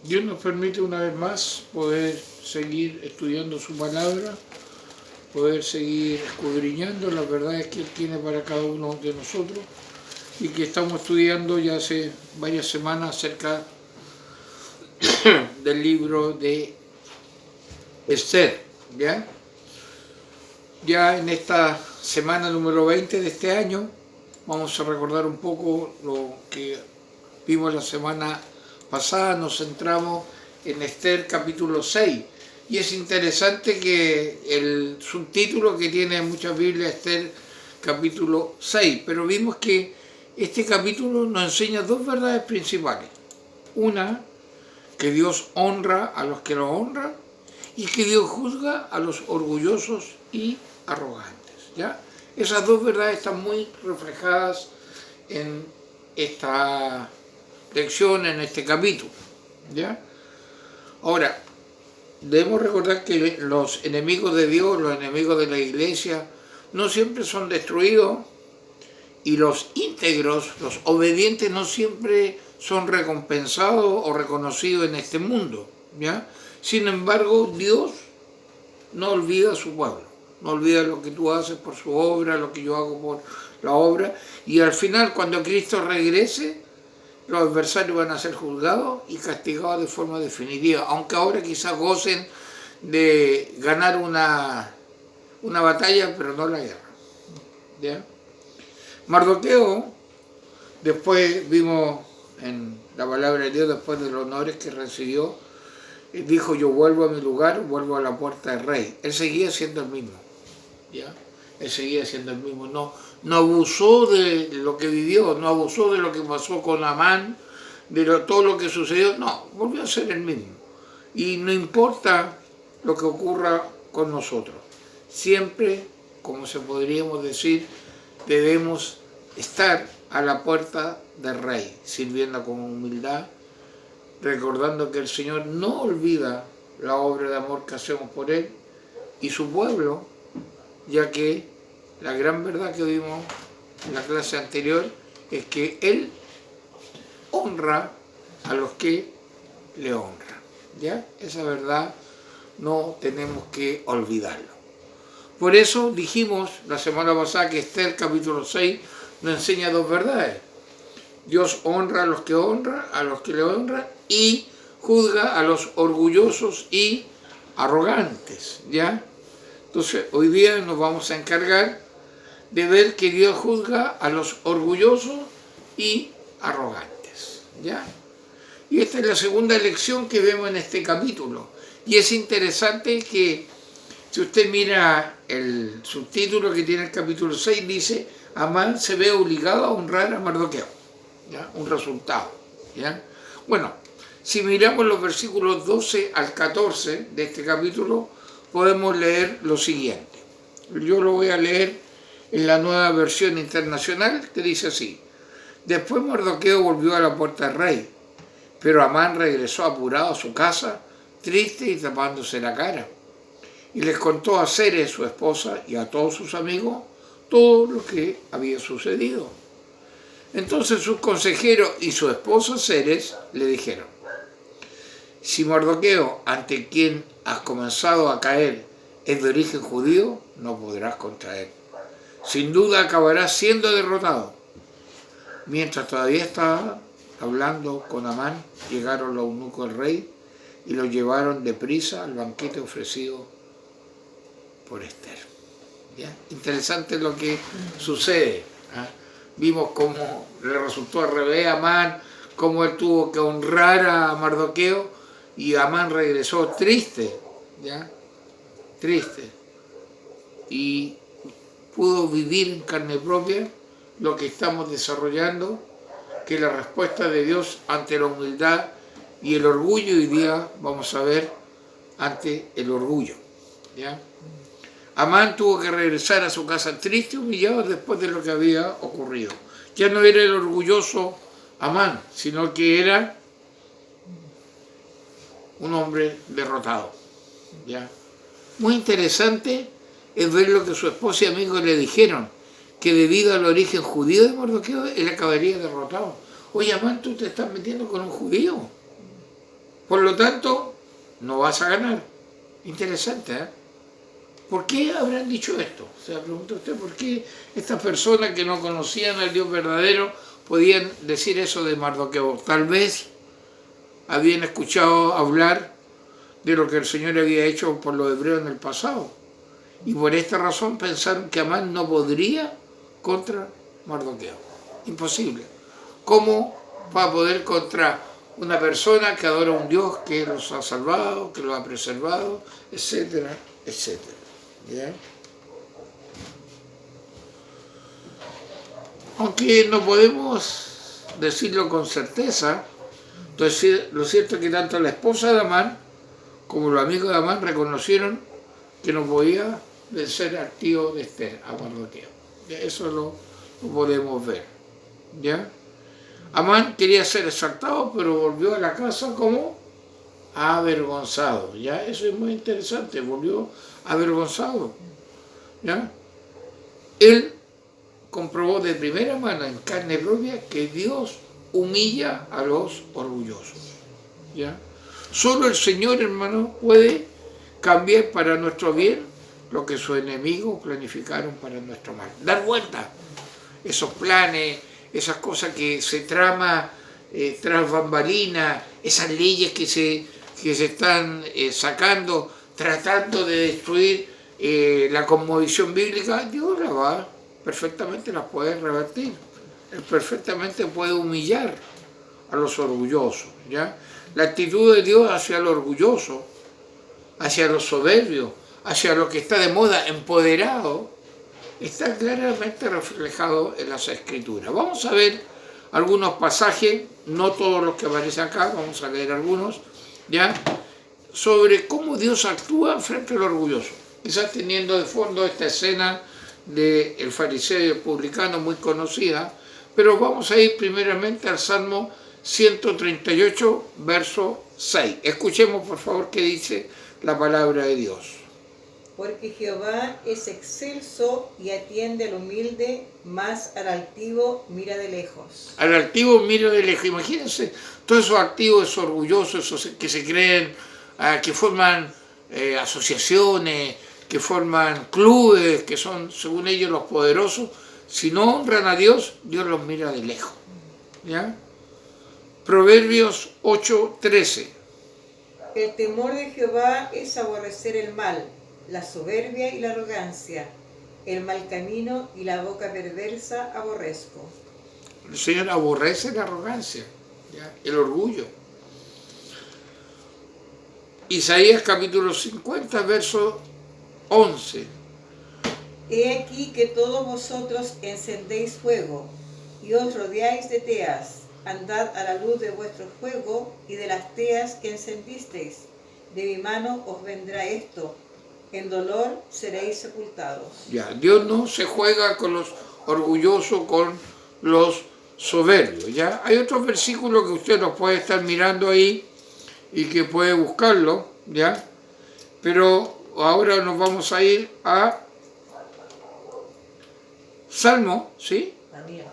Dios nos permite una vez más poder seguir estudiando su palabra, poder seguir escudriñando las verdades que Él tiene para cada uno de nosotros y que estamos estudiando ya hace varias semanas acerca del libro de Esther, ¿ya? Ya en esta semana número 20 de este año vamos a recordar un poco lo que vimos la semana pasada. Nos centramos en Esther capítulo 6 y es interesante que el subtítulo que tiene muchas Biblias Esther capítulo 6, pero vimos que este capítulo nos enseña dos verdades principales. Una, que Dios honra a los que lo honran y que Dios juzga a los orgullosos y arrogantes, ¿ya? Esas dos verdades están muy reflejadas en esta lección, en este capítulo, ¿ya? Ahora, debemos recordar que los enemigos de Dios, los enemigos de la iglesia, no siempre son destruidos y los íntegros, los obedientes, no siempre son recompensados o reconocidos en este mundo, ¿ya? Sin embargo, Dios no olvida a su pueblo, no olvida lo que tú haces por su obra, lo que yo hago por la obra, y al final, cuando Cristo regrese, los adversarios van a ser juzgados y castigados de forma definitiva, aunque ahora quizás gocen de ganar una batalla, pero no la guerra, ¿ya? Mardoqueo, después vimos en la palabra de Dios, después de los honores que recibió, dijo: yo vuelvo a mi lugar, vuelvo a la puerta del rey. Él seguía siendo el mismo, ¿ya? Él seguía siendo el mismo, no abusó de lo que vivió, no abusó de lo que pasó con Amán, de todo lo que sucedió, no, volvió a ser el mismo. Y no importa lo que ocurra con nosotros, siempre, como se podríamos decir, debemos estar a la puerta del rey, sirviendo con humildad, recordando que el Señor no olvida la obra de amor que hacemos por Él y su pueblo, ya que la gran verdad que vimos en la clase anterior es que Él honra a los que le honran, ¿ya? Esa verdad no tenemos que olvidarlo. Por eso dijimos la semana pasada que Esther capítulo 6 nos enseña dos verdades. Dios honra a los que honran, a los que le honran, y juzga a los orgullosos y arrogantes, ¿ya? Entonces, hoy día nos vamos a encargar de ver que Dios juzga a los orgullosos y arrogantes, ¿ya? Y esta es la segunda lección que vemos en este capítulo. Y es interesante que, si usted mira el subtítulo que tiene el capítulo 6, dice: Amán se ve obligado a honrar a Mardoqueo, ¿ya? Un resultado, ¿ya? Bueno, si miramos los versículos 12 al 14 de este capítulo, podemos leer lo siguiente. Yo lo voy a leer en la Nueva Versión Internacional, que dice así: después Mardoqueo volvió a la puerta del rey, pero Amán regresó apurado a su casa, triste y tapándose la cara. Y les contó a Zeres, su esposa, y a todos sus amigos todo lo que había sucedido. Entonces sus consejeros y su esposa Zeres le dijeron: si Mardoqueo, ante quien has comenzado a caer, es de origen judío, no podrás contra él. Sin duda acabarás siendo derrotado. Mientras todavía estaba hablando con Amán, llegaron los eunucos del rey y lo llevaron deprisa al banquete ofrecido por Esther, ¿ya? Interesante lo que sucede, ¿eh? Vimos cómo le resultó al revés a Amán, cómo él tuvo que honrar a Mardoqueo, y Amán regresó triste, ¿ya? Triste. Y pudo vivir en carne propia lo que estamos desarrollando, que es la respuesta de Dios ante la humildad y el orgullo. Hoy día vamos a ver ante el orgullo, ¿ya? Amán tuvo que regresar a su casa triste y humillado después de lo que había ocurrido. Ya no era el orgulloso Amán, sino que era un hombre derrotado, ¿ya? Muy interesante es ver lo que su esposa y amigos le dijeron, que debido al origen judío de Mardoqueo, él acabaría derrotado. Oye, Amán, tú te estás metiendo con un judío. Por lo tanto, no vas a ganar. Interesante, ¿eh? ¿Por qué habrán dicho esto? O sea, pregunta usted, ¿por qué estas personas que no conocían al Dios verdadero podían decir eso de Mardoqueo? Tal vez habían escuchado hablar de lo que el Señor había hecho por los hebreos en el pasado. Y por esta razón pensaron que Amán no podría contra Mardoqueo. Imposible. ¿Cómo va a poder contra una persona que adora a un Dios que los ha salvado, que los ha preservado, etcétera, etcétera? ¿Ya? Aunque no podemos decirlo con certeza, entonces lo cierto es que tanto la esposa de Amán como los amigos de Amán reconocieron que no podía vencer al tío de Esther, a Mardoqueo. Eso lo podemos ver. ¿Ya? Amán quería ser exaltado, pero volvió a la casa como avergonzado. ¿Ya? Eso es muy interesante, volvió avergonzado. ¿Ya? Él comprobó de primera mano, en carne propia, que Dios humilla a los orgullosos. ¿Ya? Solo el Señor, hermano, puede cambiar para nuestro bien lo que sus enemigos planificaron para nuestro mal. Dar vuelta esos planes, esas cosas que se trama tras bambalinas, esas leyes que se están sacando, tratando de destruir la cosmovisión bíblica. Dios la va, perfectamente las puede revertir. Él perfectamente puede humillar a los orgullosos. ¿Ya? La actitud de Dios hacia el orgulloso, hacia los soberbios, hacia lo que está de moda, empoderado, está claramente reflejado en las Escrituras. Vamos a ver algunos pasajes, no todos los que aparecen acá, vamos a leer algunos, ¿ya? Sobre cómo Dios actúa frente al orgulloso. Quizás teniendo de fondo esta escena del fariseo y el publicano muy conocida, pero vamos a ir primeramente al Salmo 138, verso 6. Escuchemos por favor qué dice la palabra de Dios. Porque Jehová es excelso y atiende al humilde, mas al altivo mira de lejos. Al altivo mira de lejos. Imagínense, todos esos activos, esos orgullosos, esos que se creen, que forman asociaciones, que forman clubes, que son según ellos los poderosos. Si no honran a Dios, Dios los mira de lejos. ¿Ya? Proverbios 8:13. El temor de Jehová es aborrecer el mal, la soberbia y la arrogancia, el mal camino y la boca perversa aborrezco. El Señor aborrece la arrogancia, ¿ya? El orgullo. Isaías capítulo 50, verso 11. He aquí que todos vosotros encendéis fuego y os rodeáis de teas. Andad a la luz de vuestro fuego y de las teas que encendisteis. De mi mano os vendrá esto. En dolor seréis sepultados. Ya, Dios no se juega con los orgullosos, con los soberbios. ¿Ya? Hay otros versículos que usted los puede estar mirando ahí y que puede buscarlo, ¿ya? Pero ahora nos vamos a ir a Salmo, ¿sí? Daniel,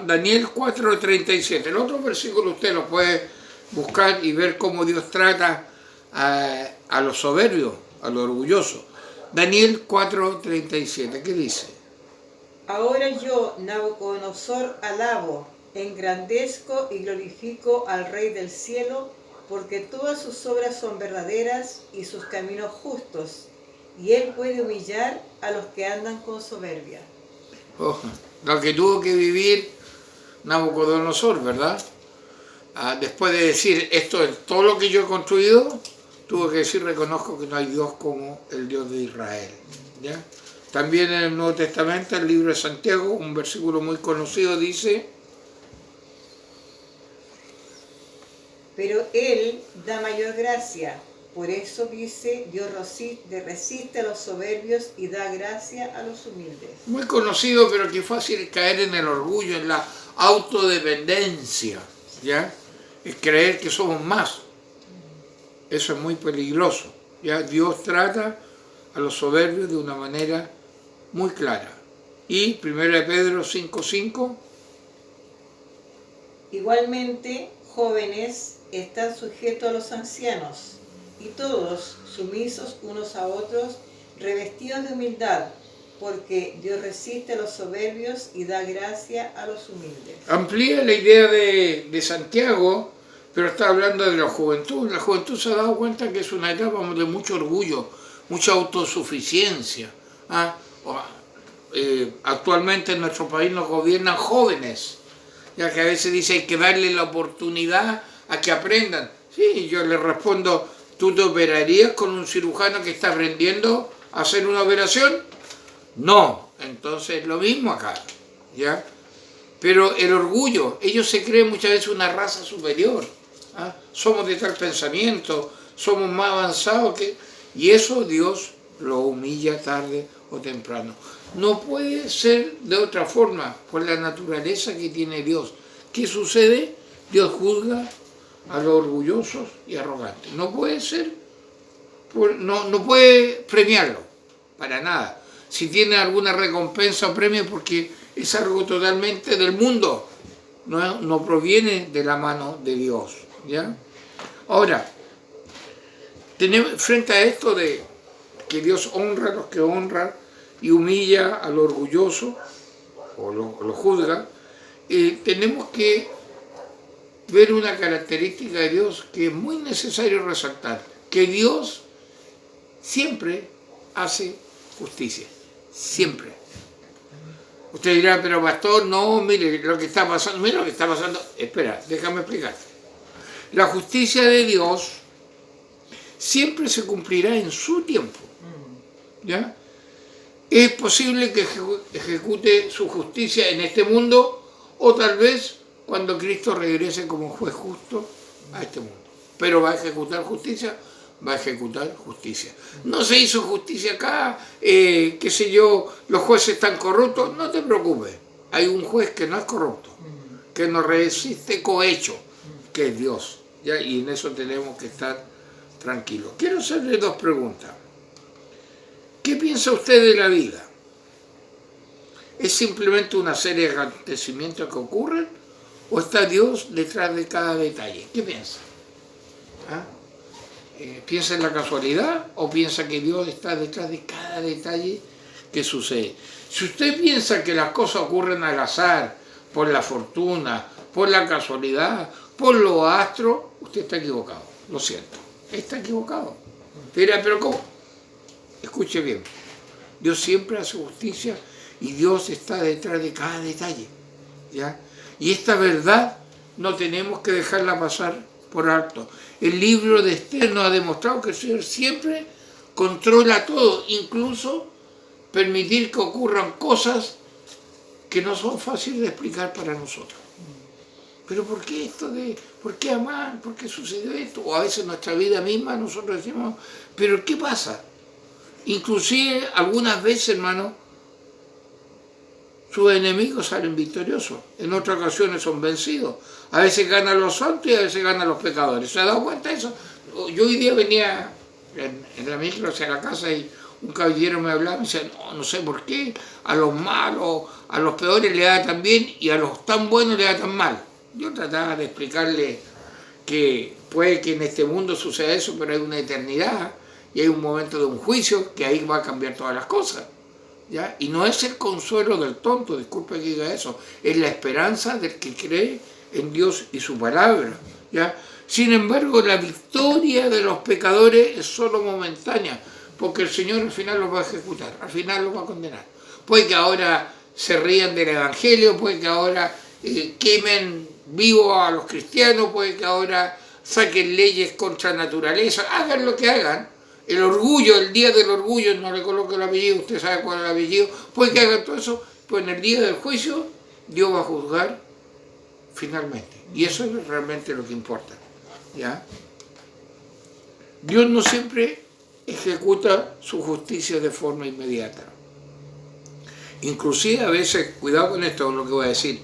Daniel 4:37. El otro versículo usted lo puede buscar y ver cómo Dios trata a los soberbios, a los orgullosos. Daniel 4:37, ¿qué dice? Ahora yo, Nabucodonosor, alabo, engrandezco y glorifico al Rey del cielo, porque todas sus obras son verdaderas y sus caminos justos, y él puede humillar a los que andan con soberbia. Lo que tuvo que vivir Nabucodonosor, ¿verdad? Después de decir, esto es todo lo que yo he construido, tuvo que decir, reconozco que no hay Dios como el Dios de Israel. ¿Ya? También en el Nuevo Testamento, el libro de Santiago, un versículo muy conocido dice, pero él da mayor gracia. Por eso dice, Dios resiste a los soberbios y da gracia a los humildes. Muy conocido, pero que fácil caer en el orgullo, en la autodependencia, ¿ya? Es creer que somos más. Eso es muy peligroso, ¿ya? Dios trata a los soberbios de una manera muy clara. Y 1 Pedro 5:5. Igualmente, jóvenes, estad sujetos a los ancianos, y todos sumisos unos a otros, revestidos de humildad, porque Dios resiste a los soberbios y da gracia a los humildes. Amplía la idea de Santiago, pero está hablando de la juventud. La juventud se ha dado cuenta que es una etapa de mucho orgullo, mucha autosuficiencia. Actualmente en nuestro país nos gobiernan jóvenes, ya que a veces dice hay que darle la oportunidad a que aprendan. Sí, yo les respondo, ¿tú te operarías con un cirujano que está aprendiendo a hacer una operación? No, entonces lo mismo acá, ¿ya? Pero el orgullo, ellos se creen muchas veces una raza superior, somos de tal pensamiento, somos más avanzados que... Y eso Dios lo humilla tarde o temprano. No puede ser de otra forma, por la naturaleza que tiene Dios. ¿Qué sucede? Dios juzga a los orgullosos y arrogantes. No puede ser, no puede premiarlo, para nada. Si tiene alguna recompensa o premio, porque es algo totalmente del mundo, no proviene de la mano de Dios, ¿ya? Ahora, tenemos, frente a esto de que Dios honra a los que honran y humilla a lo orgulloso, o lo juzga, tenemos que ver una característica de Dios que es muy necesario resaltar, que Dios siempre hace justicia, siempre. Usted dirá, pero pastor, no, mire lo que está pasando, mire lo que está pasando. Espera, déjame explicarte. La justicia de Dios siempre se cumplirá en su tiempo, ¿ya? Es posible que ejecute su justicia en este mundo o tal vez cuando Cristo regrese como juez justo a este mundo. Pero va a ejecutar justicia, va a ejecutar justicia. No se hizo justicia acá, qué sé yo, los jueces están corruptos, no te preocupes. Hay un juez que no es corrupto, que no resiste cohecho, que es Dios, ¿ya? Y en eso tenemos que estar tranquilos. Quiero hacerle dos preguntas. ¿Qué piensa usted de la vida? ¿Es simplemente una serie de acontecimientos que ocurren o está Dios detrás de cada detalle? ¿Qué piensa? ¿Piensa en la casualidad o piensa que Dios está detrás de cada detalle que sucede? Si usted piensa que las cosas ocurren al azar, por la fortuna, por la casualidad, por los astros, usted está equivocado. Lo siento, está equivocado. Dirá, pero ¿cómo? Escuche bien, Dios siempre hace justicia y Dios está detrás de cada detalle, ¿ya? Y esta verdad no tenemos que dejarla pasar por alto. El libro de Esther nos ha demostrado que el Señor siempre controla todo, incluso permitir que ocurran cosas que no son fáciles de explicar para nosotros. Pero ¿por qué esto por qué amar? ¿Por qué sucedió esto? O a veces en nuestra vida misma nosotros decimos, ¿pero qué pasa? Inclusive algunas veces, hermano, sus enemigos salen victoriosos, en otras ocasiones son vencidos. A veces ganan los santos y a veces ganan los pecadores. ¿Se ha dado cuenta de eso? Yo hoy día venía en la micro hacia la casa y un caballero me hablaba y me decía, no sé por qué, a los malos, a los peores le da tan bien y a los tan buenos le da tan mal. Yo trataba de explicarle que puede que en este mundo suceda eso, pero hay una eternidad y hay un momento de un juicio que ahí va a cambiar todas las cosas, ¿ya? Y no es el consuelo del tonto, disculpe que diga eso, es la esperanza del que cree en Dios y su palabra, ¿ya? Sin embargo, la victoria de los pecadores es solo momentánea, porque el Señor al final los va a ejecutar, al final los va a condenar. Puede que ahora se rían del Evangelio, puede que ahora quemen vivo a los cristianos, puede que ahora saquen leyes contra naturaleza, hagan lo que hagan. El orgullo, el día del orgullo, no le coloco el apellido, usted sabe cuál es el apellido, puede que hagan todo eso, pues en el día del juicio Dios va a juzgar finalmente. Y eso es realmente lo que importa, ¿ya? Dios no siempre ejecuta su justicia de forma inmediata. Inclusive a veces, cuidado con esto, lo que voy a decir,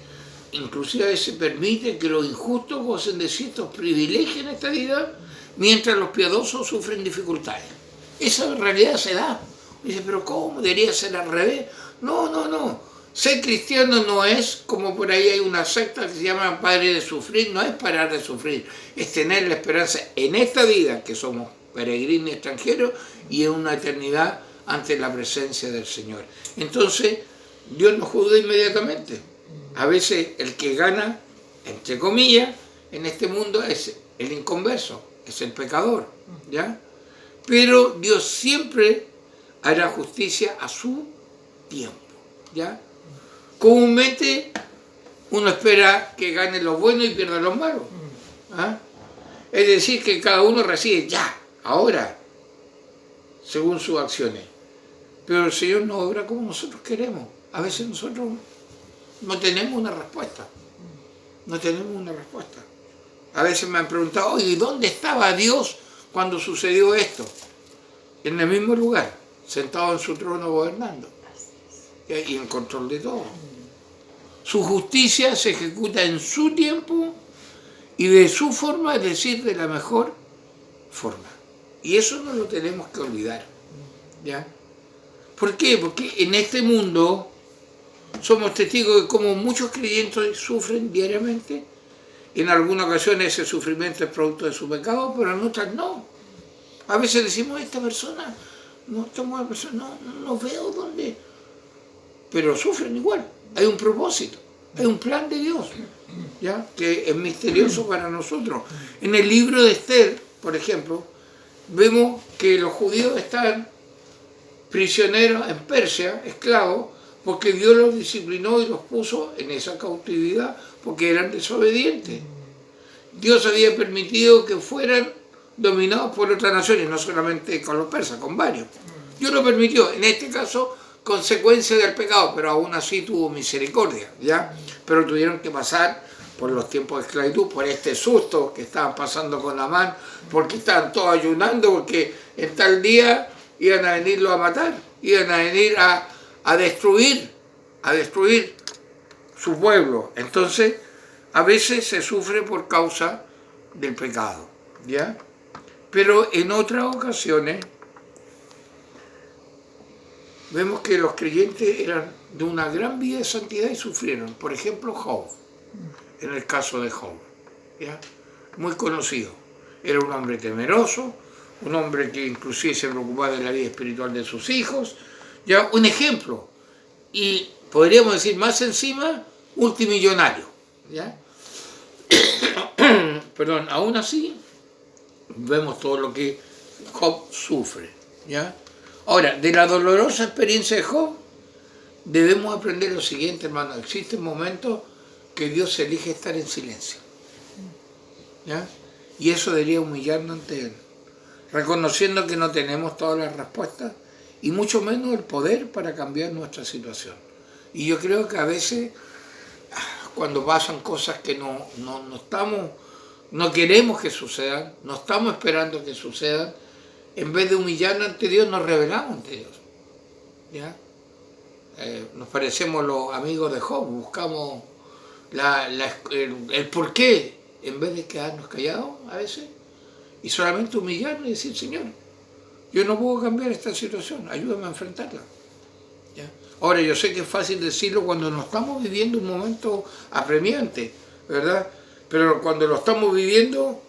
inclusive a veces permite que los injustos gocen de ciertos privilegios en esta vida, mientras los piadosos sufren dificultades. Esa realidad se da. Dice, pero ¿cómo? Debería ser al revés. No. Ser cristiano no es como por ahí hay una secta que se llama Padre de Sufrir, no es parar de sufrir, es tener la esperanza en esta vida, que somos peregrinos y extranjeros, y en una eternidad ante la presencia del Señor. Entonces, Dios nos juzga inmediatamente. A veces el que gana, entre comillas, en este mundo es el inconverso, es el pecador, ¿ya? Pero Dios siempre hará justicia a su tiempo, ¿ya? Comúnmente uno espera que gane los buenos y pierda los malos, ¿ah? Es decir, que cada uno recibe ya, ahora, según sus acciones. Pero el Señor no obra como nosotros queremos. A veces nosotros no tenemos una respuesta. No tenemos una respuesta. A veces me han preguntado, oye, ¿dónde estaba Dios cuando sucedió esto? En el mismo lugar, sentado en su trono gobernando. Y en control de todo. Su justicia se ejecuta en su tiempo y de su forma, es decir, de la mejor forma. Y eso no lo tenemos que olvidar, ¿ya? ¿Por qué? Porque en este mundo somos testigos de cómo muchos creyentes sufren diariamente. En algunas ocasiones ese sufrimiento es producto de su pecado, pero en otras no. A veces decimos, esta persona, no veo dónde. Pero sufren igual. Hay un propósito, hay un plan de Dios, ¿ya? Que es misterioso para nosotros. En el libro de Esther, por ejemplo, vemos que los judíos están prisioneros en Persia, esclavos, porque Dios los disciplinó y los puso en esa cautividad, porque eran desobedientes. Dios había permitido que fueran dominados por otras naciones, no solamente con los persas, con varios. Dios lo permitió, en este caso, consecuencia del pecado, pero aún así tuvo misericordia, ¿ya? Pero tuvieron que pasar por los tiempos de esclavitud, por este susto que estaban pasando con Amán, porque estaban todos ayunando, porque en tal día iban a venirlo a matar, iban a venir a destruir su pueblo. Entonces, a veces se sufre por causa del pecado, ¿ya? Pero en otras ocasiones vemos que los creyentes eran de una gran vida de santidad y sufrieron. Por ejemplo, Job, en el caso de Job, ¿ya? Muy conocido. Era un hombre temeroso, un hombre que inclusive se preocupaba de la vida espiritual de sus hijos, ya, un ejemplo. Y podríamos decir más encima, multimillonario, ¿ya? Perdón, aún así, vemos todo lo que Job sufre, ¿ya? Ahora, de la dolorosa experiencia de Job, debemos aprender lo siguiente, hermano. Existen momentos que Dios elige estar en silencio, ¿ya? Y eso debería humillarnos ante Él, reconociendo que no tenemos todas las respuestas y mucho menos el poder para cambiar nuestra situación. Y yo creo que a veces, cuando pasan cosas que no queremos que sucedan, no estamos esperando que sucedan, en vez de humillarnos ante Dios, nos rebelamos ante Dios, ¿ya? Nos parecemos los amigos de Job, buscamos el por qué, en vez de quedarnos callados a veces, y solamente humillarnos y decir, Señor, yo no puedo cambiar esta situación, ayúdame a enfrentarla, ¿ya? Ahora, yo sé que es fácil decirlo cuando no estamos viviendo un momento apremiante, ¿verdad? Pero cuando lo estamos viviendo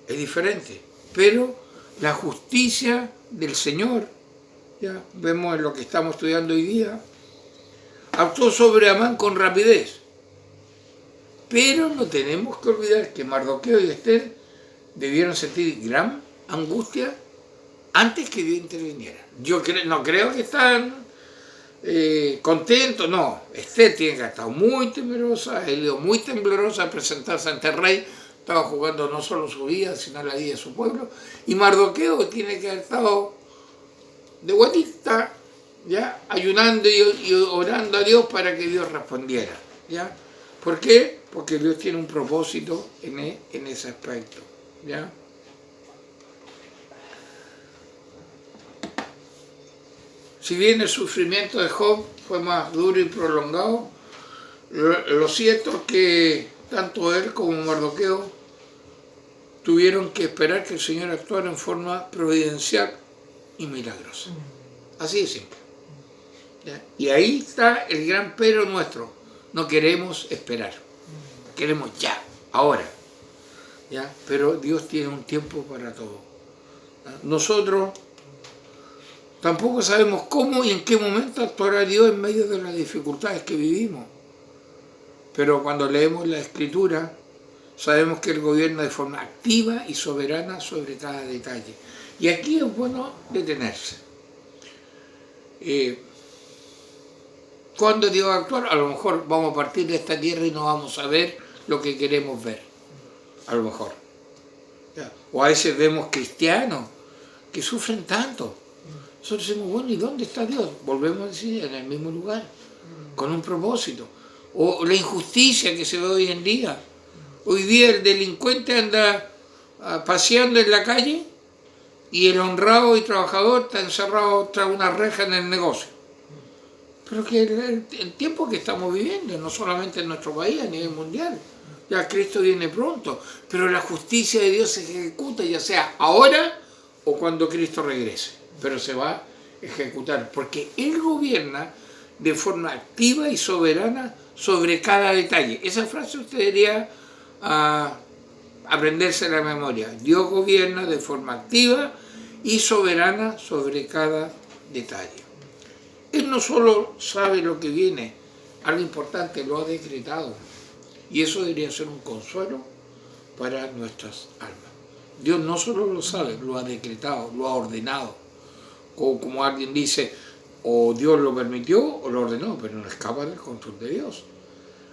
es diferente. Pero la justicia del Señor, ya vemos en lo que estamos estudiando hoy día, actuó sobre Amán con rapidez. Pero no tenemos que olvidar que Mardoqueo y Esther debieron sentir gran angustia antes que Dios interviniera. Yo no creo que están contentos, no. Esther tiene que estar muy temerosa, Elio muy temblorosa a presentarse ante el rey. Estaba jugando no solo su vida, sino la vida de su pueblo. Y Mardoqueo tiene que haber estado de guatita, ¿ya? Ayunando y orando a Dios para que Dios respondiera, ¿ya? ¿Por qué? Porque Dios tiene un propósito en ese aspecto, ¿ya? Si bien el sufrimiento de Job fue más duro y prolongado, lo cierto es que tanto él como Mardoqueo tuvieron que esperar que el Señor actuara en forma providencial y milagrosa. Así de simple, ¿ya? Y ahí está el gran pero nuestro. No queremos esperar. Queremos ya, ahora. ¿Ya? Pero Dios tiene un tiempo para todo. ¿Ya? Nosotros tampoco sabemos cómo y en qué momento actuará Dios en medio de las dificultades que vivimos. Pero cuando leemos la Escritura, sabemos que Él gobierna de forma activa y soberana sobre cada detalle. Y aquí es bueno detenerse. ¿Cuándo Dios va a actuar? A lo mejor vamos a partir de esta tierra y no vamos a ver lo que queremos ver. A lo mejor. ¿Ya? O a veces vemos cristianos que sufren tanto. Nosotros decimos, bueno, ¿y dónde está Dios? Volvemos a decir, en el mismo lugar, con un propósito. O la injusticia que se ve hoy en día. Hoy día el delincuente anda paseando en la calle y el honrado y trabajador está encerrado tras una reja en el negocio. Pero que el tiempo que estamos viviendo, no solamente en nuestro país, a nivel mundial, ya Cristo viene pronto, pero la justicia de Dios se ejecuta ya sea ahora o cuando Cristo regrese, pero se va a ejecutar, porque Él gobierna de forma activa y soberana sobre cada detalle. Esa frase usted debería aprenderse en la memoria. Dios gobierna de forma activa y soberana sobre cada detalle. Él no solo sabe lo que viene, algo importante, lo ha decretado. Y eso debería ser un consuelo para nuestras almas. Dios no solo lo sabe, lo ha decretado, lo ha ordenado. Como alguien dice, o Dios lo permitió o lo ordenó, pero no escapa del control de Dios.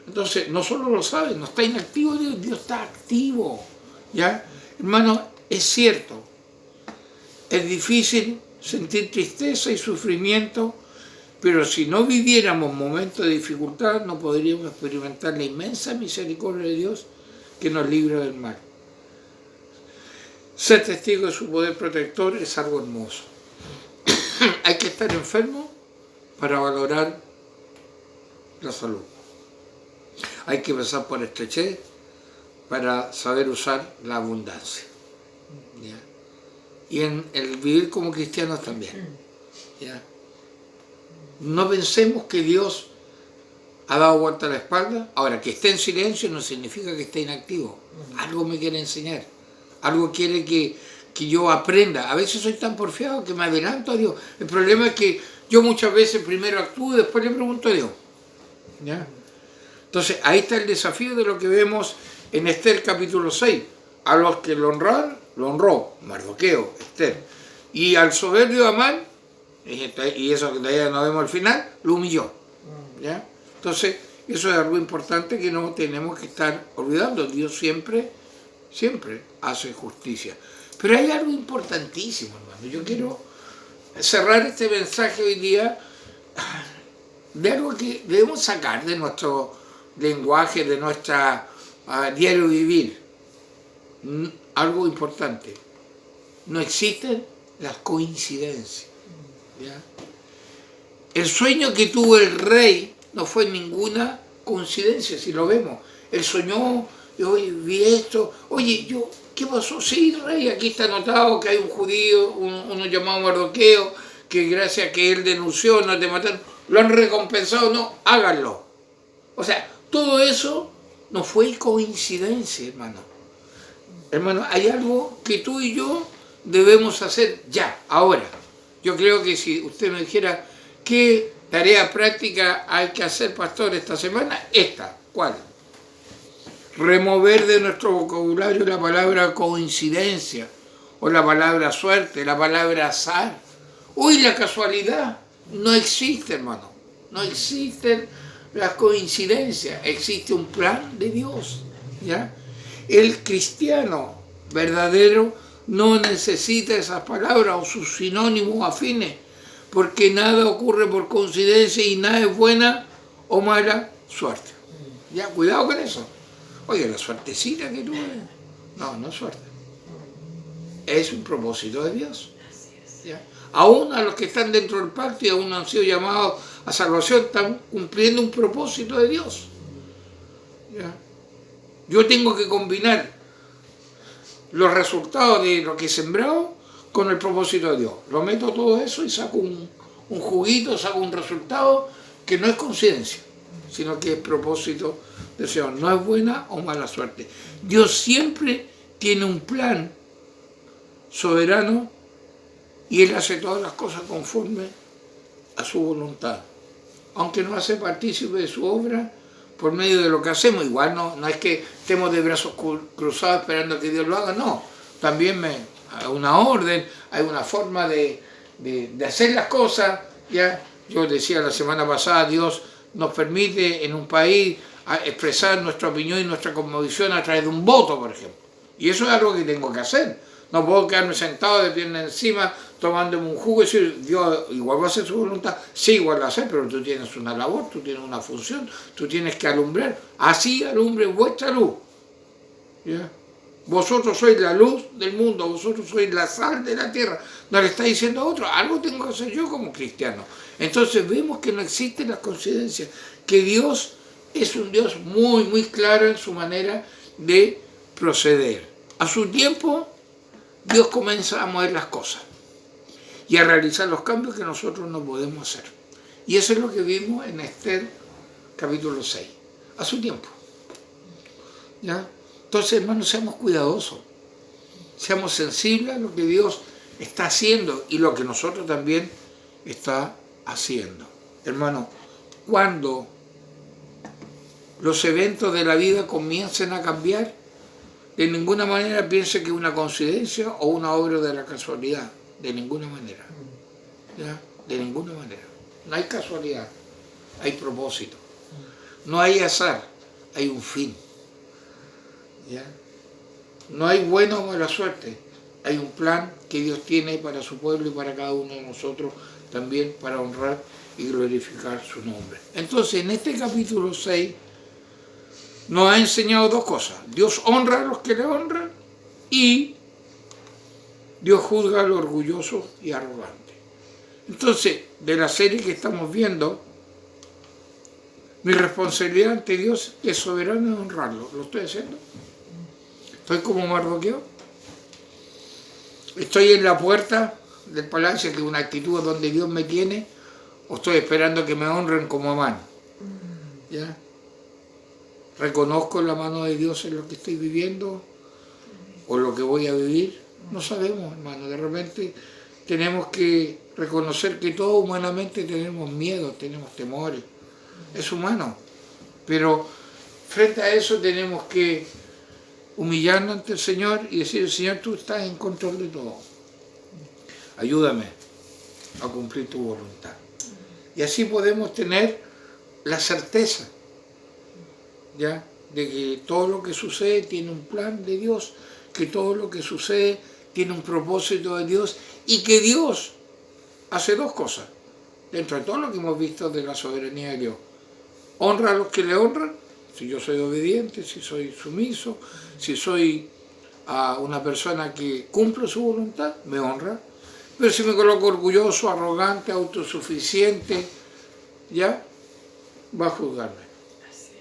Entonces, no solo lo sabe, no está inactivo Dios, Dios está activo. ¿Ya? Hermano, es cierto, es difícil sentir tristeza y sufrimiento, pero si no viviéramos momentos de dificultad, no podríamos experimentar la inmensa misericordia de Dios que nos libra del mal. Ser testigo de su poder protector es algo hermoso. Hay que estar enfermo para valorar la salud. Hay que pasar por estrechez para saber usar la abundancia. ¿Ya? Y en el vivir como cristianos también. ¿Ya? No pensemos que Dios ha dado vuelta a la espalda. Ahora, que esté en silencio no significa que esté inactivo. Algo me quiere enseñar. Algo quiere que yo aprenda. A veces soy tan porfiado que me adelanto a Dios. El problema es que yo muchas veces primero actúo y después le pregunto a Dios. ¿Ya? Entonces, ahí está el desafío de lo que vemos en Esther capítulo 6. A los que lo honraron, lo honró Mardoqueo, Esther. Y al soberbio Amán, y eso que todavía no vemos al final, lo humilló. ¿Ya? Entonces, eso es algo importante que no tenemos que estar olvidando. Dios siempre hace justicia. Pero hay algo importantísimo, hermano. Yo quiero cerrar este mensaje hoy día de algo que debemos sacar de nuestro lenguaje, de nuestra diario vivir. Algo importante. No existen las coincidencias. ¿Ya? El sueño que tuvo el rey no fue ninguna coincidencia, si lo vemos. Él soñó, yo vi esto, oye, ¿qué pasó? Sí, rey, aquí está anotado que hay un judío, uno llamado Mardoqueo, que gracias a que él denunció, no te mataron, lo han recompensado, no, háganlo. O sea, todo eso no fue coincidencia, hermano. Hermano, hay algo que tú y yo debemos hacer ya, ahora. Yo creo que si usted me dijera qué tarea práctica hay que hacer, pastor, esta semana, esta, ¿cuál? Remover de nuestro vocabulario la palabra coincidencia, o la palabra suerte, la palabra azar. Uy, la casualidad. No existe, hermano. No existen las coincidencias. Existe un plan de Dios. ¿Ya? El cristiano verdadero no necesita esas palabras o sus sinónimos afines, porque nada ocurre por coincidencia y nada es buena o mala suerte. Ya, cuidado con eso. Oye, la suertecita que tuve. No, no es suerte. Es un propósito de Dios. ¿Ya? Aún a los que están dentro del pacto y aún no han sido llamados a salvación, están cumpliendo un propósito de Dios. ¿Ya? Yo tengo que combinar los resultados de lo que he sembrado con el propósito de Dios. Lo meto todo eso y saco un juguito, saco un resultado que no es coincidencia, sino que es propósito del Señor. No es buena o mala suerte. Dios siempre tiene un plan soberano y Él hace todas las cosas conforme a su voluntad. Aunque no hace partícipe de su obra por medio de lo que hacemos, igual no es que estemos de brazos cruzados esperando que Dios lo haga, no. También hay una orden, hay una forma de hacer las cosas. ¿Ya? Yo decía la semana pasada, Dios nos permite en un país expresar nuestra opinión y nuestra convicción a través de un voto, por ejemplo. Y eso es algo que tengo que hacer. No puedo quedarme sentado de pierna encima tomándome un jugo y decir, Dios igual va a hacer su voluntad. Sí, igual va a hacer, pero tú tienes una labor, tú tienes una función, tú tienes que alumbrar. Así alumbre vuestra luz. ¿Ya? Vosotros sois la luz del mundo, vosotros sois la sal de la tierra. No le está diciendo a otro, algo tengo que hacer yo como cristiano. Entonces vemos que no existen las coincidencias, que Dios es un Dios muy, muy claro en su manera de proceder. A su tiempo, Dios comienza a mover las cosas y a realizar los cambios que nosotros no podemos hacer. Y eso es lo que vimos en Esther capítulo 6, a su tiempo. ¿Ya? Entonces, hermanos, seamos cuidadosos, seamos sensibles a lo que Dios está haciendo y lo que nosotros también está haciendo. Hermano, cuando los eventos de la vida comiencen a cambiar, de ninguna manera piense que es una coincidencia o una obra de la casualidad. De ninguna manera. ¿Ya? De ninguna manera. No hay casualidad, hay propósito. No hay azar, hay un fin. ¿Ya? No hay buena o mala suerte, hay un plan que Dios tiene para su pueblo y para cada uno de nosotros también para honrar y glorificar su nombre. Entonces, en este capítulo 6 nos ha enseñado dos cosas. Dios honra a los que le honran y Dios juzga a los orgullosos y arrogantes. Entonces, de la serie que estamos viendo, mi responsabilidad ante Dios es soberano de honrarlo. ¿Lo estoy haciendo? ¿Estoy como Mardoqueo? ¿Estoy en la puerta del palacio, que es una actitud donde Dios me tiene? ¿O estoy esperando que me honren como Amán? ¿Ya? ¿Reconozco la mano de Dios en lo que estoy viviendo o lo que voy a vivir? No sabemos, hermano. De repente tenemos que reconocer que todos humanamente tenemos miedo, tenemos temores. Es humano. Pero frente a eso tenemos que humillarnos ante el Señor y decir, Señor, tú estás en control de todo. Ayúdame a cumplir tu voluntad. Y así podemos tener la certeza, ¿ya?, de que todo lo que sucede tiene un plan de Dios, que todo lo que sucede tiene un propósito de Dios y que Dios hace dos cosas dentro de todo lo que hemos visto de la soberanía de Dios. Honra a los que le honran, si yo soy obediente, si soy sumiso, si soy una persona que cumple su voluntad, me honra. Pero si me coloco orgulloso, arrogante, autosuficiente, ya va a juzgarme.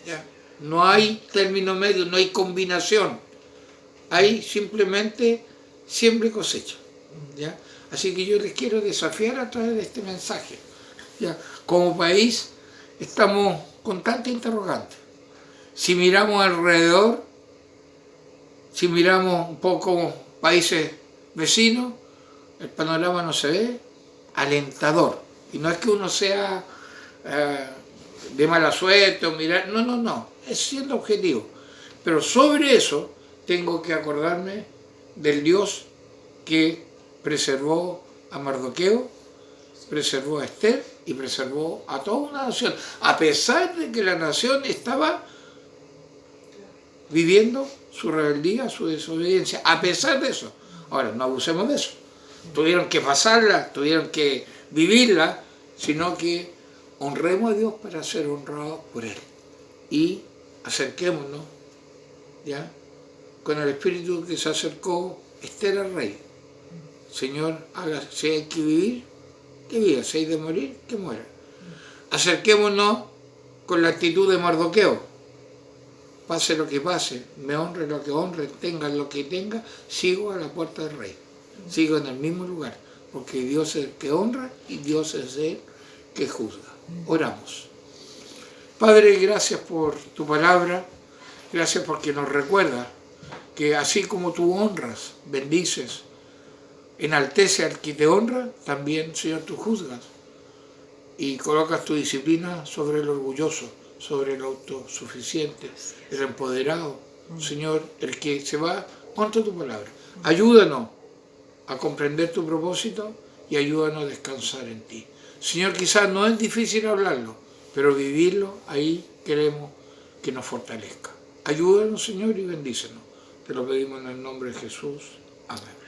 ¿Ya? No hay término medio, no hay combinación. Hay simplemente siembra y cosecha. ¿Ya? Así que yo les quiero desafiar a través de este mensaje. ¿Ya? Como país estamos con tanta interrogante. Si miramos alrededor, si miramos un poco países vecinos, el panorama no se ve alentador. Y no es que uno sea de mala suerte o mirar, no, es siendo objetivo. Pero sobre eso tengo que acordarme del Dios que preservó a Mardoqueo, preservó a Esther y preservó a toda una nación, a pesar de que la nación estaba viviendo su rebeldía, su desobediencia, a pesar de eso. Ahora, no abusemos de eso. Tuvieron que pasarla, tuvieron que vivirla, sino que honremos a Dios para ser honrados por Él. Y acerquémonos, ¿ya?, con el espíritu que se acercó Esther al rey. Señor, haga, si hay que vivir, que viva, si hay de morir, que muera. Acerquémonos con la actitud de Mardoqueo. Pase lo que pase, me honre lo que honre, tenga lo que tenga, sigo a la puerta del rey. Sigo en el mismo lugar. porque Dios es el que honra y Dios es el que juzga. Oramos. Padre, gracias por tu palabra, gracias porque nos recuerda que así como tú honras, bendices, enaltece al que te honra, también, Señor, tú juzgas y colocas tu disciplina sobre el orgulloso, sobre el autosuficiente, el empoderado, Señor, el que se va contra tu palabra. Ayúdanos a comprender tu propósito y ayúdanos a descansar en ti. Señor, quizás no es difícil hablarlo, pero vivirlo, ahí queremos que nos fortalezca. Ayúdanos, Señor, y bendícenos. Te lo pedimos en el nombre de Jesús. Amén.